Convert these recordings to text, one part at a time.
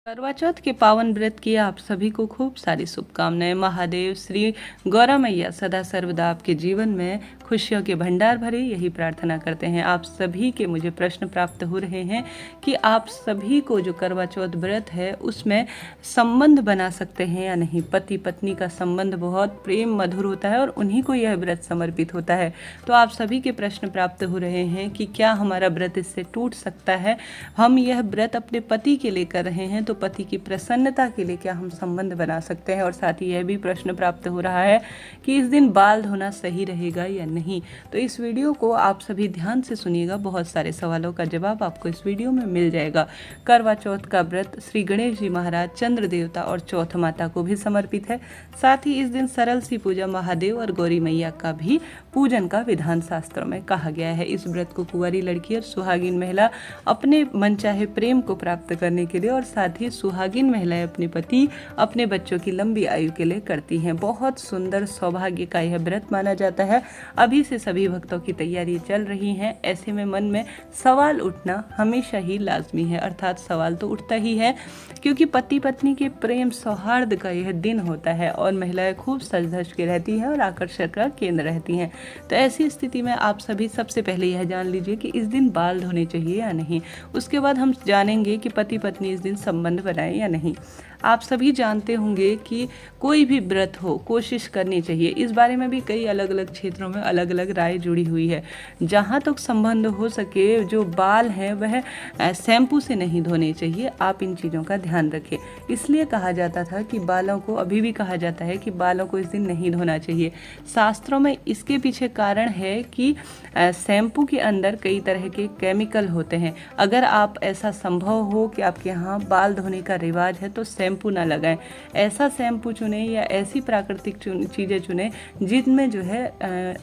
करवा चौथ के पावन व्रत की आप सभी को खूब सारी शुभकामनाएं। महादेव श्री गौरा मैया सदा सर्वदा आपके जीवन में खुशियों के भंडार भरे, यही प्रार्थना करते हैं। आप सभी के मुझे प्रश्न प्राप्त हो रहे हैं कि आप सभी को जो करवा चौथ व्रत है उसमें संबंध बना सकते हैं या नहीं। पति पत्नी का संबंध बहुत प्रेम मधुर होता है और उन्हीं को यह व्रत समर्पित होता है। तो आप सभी के प्रश्न प्राप्त हो रहे हैं कि क्या हमारा व्रत इससे टूट सकता है। हम यह व्रत अपने पति के लिए कर रहे हैं तो पति की प्रसन्नता के लिए क्या हम संबंध बना सकते हैं। और साथ ही यह भी प्रश्न प्राप्त हो रहा है कि इस दिन बाल धोना सही रहेगा या नहीं। तो इस वीडियो को आप सभी ध्यान से सुनिएगा, बहुत सारे सवालों का जवाब आपको इस वीडियो में मिल जाएगा। करवा चौथ का व्रत श्री गणेश जी महाराज, चंद्र देवता और चौथ माता को भी समर्पित है। साथ ही इस दिन सरल सी पूजा महादेव और गौरी मैया का भी पूजन का विधान शास्त्रों में कहा गया है। इस व्रत को कुंवारी लड़की और सुहागिन महिला अपने मनचाहे प्रेम को प्राप्त करने के लिए और साथ ही सुहागिन महिलाएं अपने पति, अपने बच्चों की लंबी आयु के लिए करती हैं। बहुत सुंदर सौभाग्य का यह व्रत माना जाता है। अभी से सभी भक्तों की तैयारी चल रही हैं। ऐसे में मन में सवाल उठना हमेशा ही लाजमी है, अर्थात सवाल तो उठता ही है क्योंकि पति पत्नी के प्रेम सौहार्द का यह दिन होता है और महिलाएं खूब सज धज के रहती हैं और आकर्षण का केंद्र रहती हैं। तो ऐसी स्थिति में आप सभी सबसे पहले यह जान लीजिए कि इस दिन बाल धोने चाहिए या नहीं। उसके बाद हम जानेंगे कि पति पत्नी इस दिन संबंध बनाए या नहीं। आप सभी जानते होंगे कि कोई भी व्रत हो कोशिश करनी चाहिए। इस बारे में भी कई अलग अलग क्षेत्रों में अलग अलग राय जुड़ी हुई है। जहाँ तक संबंध हो सके जो बाल हैं वह शैम्पू से नहीं धोने चाहिए। आप इन चीज़ों का ध्यान रखें। इसलिए कहा जाता था कि बालों को, अभी भी कहा जाता है कि बालों को इस दिन नहीं धोना चाहिए। शास्त्रों में इसके पीछे कारण है कि शैम्पू के अंदर कई तरह के केमिकल होते हैं। अगर आप ऐसा संभव हो कि आपके यहाँ बाल धोने का रिवाज है तो शैम्पू ना लगाएं। ऐसा शैम्पू चुनें या ऐसी प्राकृतिक चीज़ें चुनें जिनमें जो है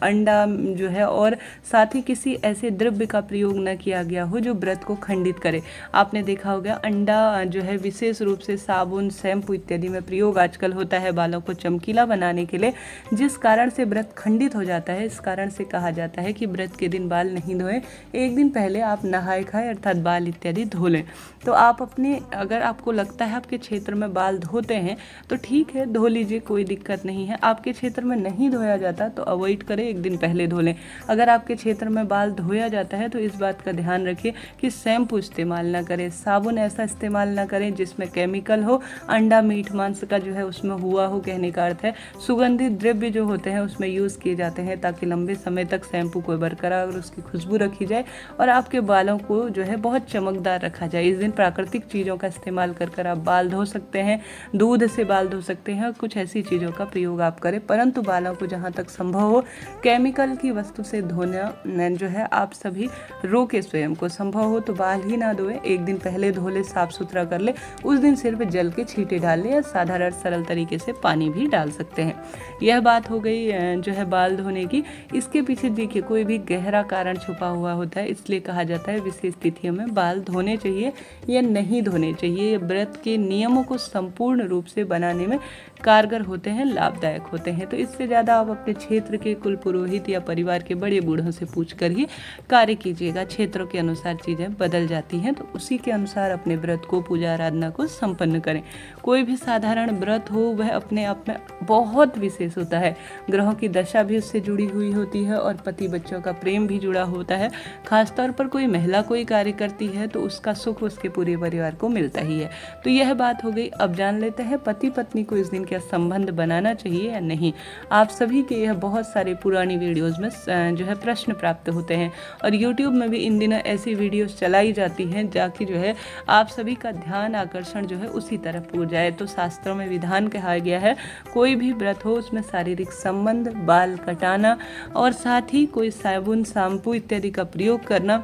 अंडा जो है और साथ ही किसी ऐसे द्रव्य का प्रयोग न किया गया हो जो व्रत को खंडित करे। आपने देखा होगा अंडा जो है विशेष रूप से साबुन, शैम्पू इत्यादि में प्रयोग आजकल होता है बालों को चमकीला बनाने के लिए, जिस कारण से व्रत खंडित हो जाता है। इस कारण से कहा जाता है कि व्रत के दिन बाल नहीं धोएं। एक दिन पहले आप नहाए खाए अर्थात बाल इत्यादि धो लें। तो आप अपने, अगर आपको लगता है आपके क्षेत्र में बाल धोते हैं तो ठीक है, धो लीजिए, कोई दिक्कत नहीं है। आपके क्षेत्र में नहीं धोया जाता तो अवॉइड करें, एक दिन पहले धो लें। अगर आपके क्षेत्र में बाल धोया जाता है तो इस बात का ध्यान रखिए कि शैम्पू इस्तेमाल ना करें, साबुन ऐसा इस्तेमाल ना करें जिसमें केमिकल हो, अंडा मीट मांस का जो है उसमें हुआ हो। कहने का अर्थ है सुगंधित द्रव्य जो होते हैं उसमें यूज़ किए जाते हैं ताकि लंबे समय तक शैम्पू को बरकरार उसकी खुशबू रखी जाए और आपके बालों को जो है बहुत चमकदार रखा जाए। इस दिन प्राकृतिक चीज़ों का इस्तेमाल कर आप बाल धो सकते हैं, दूध से बाल धो सकते हैं और कुछ ऐसी चीज़ों का प्रयोग आप करें, परंतु बालों को जहाँ तक संभव हो केमिकल की वस्तु से धोना जो है आप सभी रोके। स्वयं को संभव हो तो बाल ही ना धोएं, एक दिन पहले धो ले, साफ सुथरा कर ले। उस दिन सिर्फ जल के छींटे डाल ले या साधारण सरल तरीके से पानी भी डाल सकते हैं। यह बात हो गई जो है बाल धोने की। इसके पीछे देखिए कोई भी गहरा कारण छुपा हुआ होता है, इसलिए कहा जाता है विशेष तिथियों में बाल धोने चाहिए या नहीं धोने चाहिए। ये व्रत के नियमों को संपूर्ण रूप से बनाने में कारगर होते हैं, लाभदायक होते हैं। तो इससे ज़्यादा आप अपने क्षेत्र के कुल पुरोहित या परिवार के बड़े बूढ़ों से पूछ कर ही कार्य कीजिएगा। क्षेत्रों के अनुसार चीज़ें बदल जाती हैं तो उसी के अनुसार अपने व्रत को, पूजा आराधना को संपन्न करें। कोई भी साधारण व्रत हो वह अपने आप में बहुत विशेष होता है। ग्रहों की दशा भी उससे जुड़ी हुई होती है और पति बच्चों का प्रेम भी जुड़ा होता है। खासतौर पर कोई महिला कोई कार्य करती है तो उसका सुख उसके पूरे परिवार को मिलता ही है। तो यह बात हो गई। अब जान लेते हैं पति पत्नी को इस दिन क्या संबंध बनाना चाहिए या नहीं। आप सभी के यह बहुत सारे पुरानी वीडियोस में जो है प्रश्न प्राप्त होते हैं और यूट्यूब में भी इन दिनों ऐसी वीडियोस चलाई जाती हैं जाकि जो है आप सभी का ध्यान आकर्षण जो है उसी तरफ हो जाए। तो शास्त्रों में विधान कहा गया है कोई भी व्रत हो उसमें शारीरिक संबंध, बाल कटाना और साथ ही कोई साबुन, शैम्पू इत्यादि का प्रयोग करना,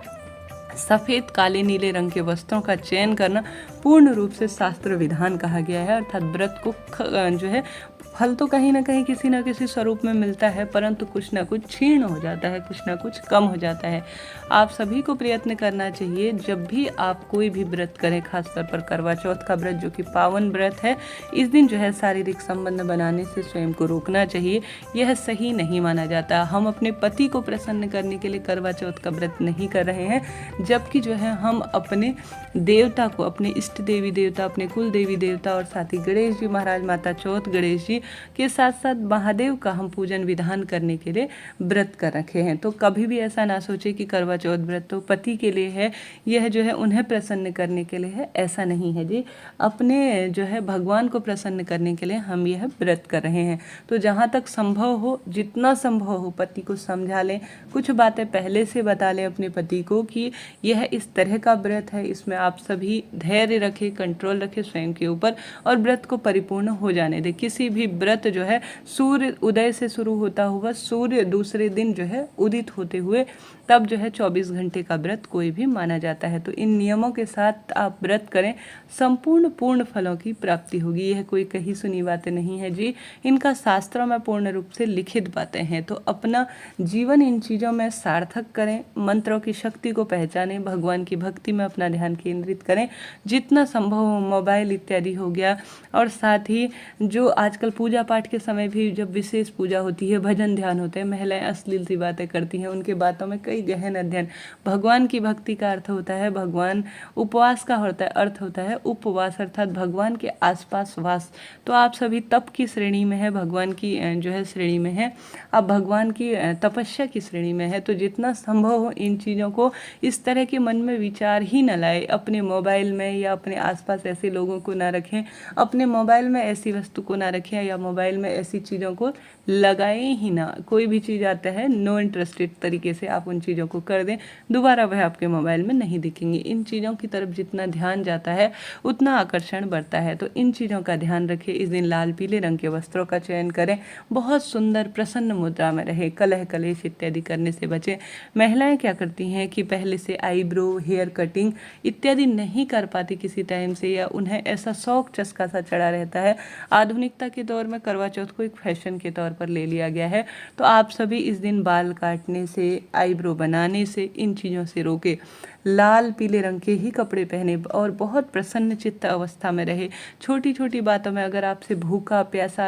सफ़ेद, काले, नीले रंग के वस्त्रों का चयन करना पूर्ण रूप से शास्त्र विधान कहा गया है। अर्थात व्रत को जो है फल तो कहीं ना कहीं किसी न किसी स्वरूप में मिलता है, परंतु कुछ ना कुछ क्षीण हो जाता है, कुछ ना कुछ कम हो जाता है। आप सभी को प्रयत्न करना चाहिए जब भी आप कोई भी व्रत करें, खासतौर पर करवा चौथ का व्रत जो कि पावन व्रत है, इस दिन जो है शारीरिक संबंध बनाने से स्वयं को रोकना चाहिए। यह सही नहीं माना जाता। हम अपने पति को प्रसन्न करने के लिए करवा चौथ का व्रत नहीं कर रहे हैं, जबकि जो है हम अपने देवता को, अपने इष्ट इष्ट देवी देवता, अपने कुल देवी देवता और साथ ही गणेश जी महाराज, माता चौथ गणेश जी के साथ साथ महादेव का हम पूजन विधान करने के लिए व्रत कर रखे हैं। तो कभी भी ऐसा ना सोचे कि करवा चौथ व्रत तो पति के लिए है, यह जो है उन्हें प्रसन्न करने के लिए है, ऐसा नहीं है जी। अपने जो है भगवान को प्रसन्न करने के लिए हम यह व्रत कर रहे हैं। तो जहाँ तक संभव हो, जितना संभव हो, पति को समझा लें, कुछ बातें पहले से बता लें अपने पति को कि यह इस तरह का व्रत है, इसमें आप सभी धैर्य रखें, कंट्रोल रखें स्वयं के ऊपर और व्रत को परिपूर्ण हो जाने दें। किसी भी व्रत जो है सूर्य उदय से शुरू होता हुआ सूर्य दूसरे दिन जो है उदित होते हुए तब जो है 24 घंटे का व्रत कोई भी माना जाता है। तो इन नियमों के साथ आप व्रत करें, संपूर्ण पूर्ण फलों की प्राप्ति होगी। यह कोई कही सुनी बातें नहीं है जी, इनका शास्त्रों में पूर्ण रूप से लिखित बातें हैं। तो अपना जीवन इन चीज़ों में सार्थक करें, मंत्रों की शक्ति को पहचानें, भगवान की भक्ति में अपना ध्यान केंद्रित करें, जितना संभव हो मोबाइल इत्यादि हो गया, और साथ ही जो आजकल पूजा पाठ के समय भी जब विशेष पूजा होती है, भजन ध्यान होते हैं, महिलाएं अश्लील सी बातें करती हैं, उनके बातों में कई गहन अध्ययन। भगवान की भक्ति का अर्थ होता है भगवान, उपवास का होता है अर्थ होता है उपवास, अर्थात भगवान के आसपास वास। तो आप सभी तप की श्रेणी में है, भगवान की जो है श्रेणी में है, आप भगवान की तपस्या की श्रेणी में है। तो जितना संभव हो इन चीज़ों को इस तरह के मन में विचार ही न लाए, अपने मोबाइल में या अपने आसपास ऐसे लोगों को ना रखें, अपने मोबाइल में ऐसी वस्तु को ना रखें या मोबाइल में ऐसी चीज़ों को लगाएं ही ना। कोई भी चीज़ आता है नो इंटरेस्टेड तरीके से आप उन चीज़ों को कर दें, दोबारा वह आपके मोबाइल में नहीं दिखेंगी। इन चीज़ों की तरफ जितना ध्यान जाता है उतना आकर्षण बढ़ता है। तो इन चीज़ों का ध्यान रखें। इस दिन लाल पीले रंग के वस्त्रों का चयन करें, बहुत सुंदर प्रसन्न मुद्रा में रहे, कलह कलेश इत्यादि करने से बचें। महिलाएं क्या करती हैं कि पहले से आईब्रो, हेयर कटिंग इत्यादि नहीं कर पाती किसी टाइम से, या उन्हें ऐसा शौक चस्का सा चढ़ा रहता है। आधुनिकता के दौर में करवा चौथ को एक फैशन के तौर पर ले लिया गया है। तो आप सभी इस दिन बाल काटने से, आईब्रो बनाने से, इन चीज़ों से रोके, लाल पीले रंग के ही कपड़े पहने और बहुत प्रसन्न चित्त अवस्था में रहे। छोटी छोटी बातों में अगर आपसे भूखा प्यासा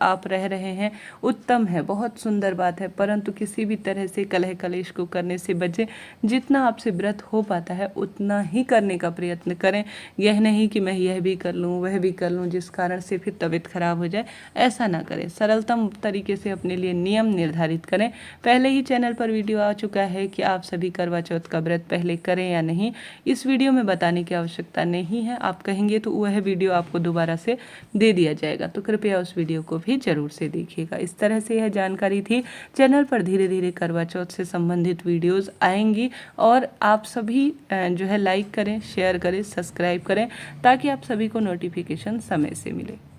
आप रह रहे हैं, उत्तम है, बहुत सुंदर बात है, परंतु किसी भी तरह से कलह कलेश को करने से बचें। जितना आपसे व्रत हो पाता है उतना ही करने का प्रयत्न करें। यह नहीं कि मैं यह भी कर लूँ वह भी कर लूँ जिस कारण से फिर तबीयत खराब हो जाए, ऐसा ना करें। सरलतम तरीके से अपने लिए नियम निर्धारित करें। पहले ही चैनल पर वीडियो आ चुका है कि आप सभी करवा चौथ का व्रत पहले करें या नहीं, इस वीडियो में बताने की आवश्यकता नहीं है। आप कहेंगे तो वह वीडियो आपको दोबारा से दे दिया जाएगा, तो कृपया उस वीडियो को भी जरूर से देखिएगा। इस तरह से यह जानकारी थी। चैनल पर धीरे धीरे करवा चौथ से संबंधित वीडियोस आएंगी और आप सभी जो है लाइक करें, शेयर करें, सब्सक्राइब करें, ताकि आप सभी को नोटिफिकेशन समय से मिले।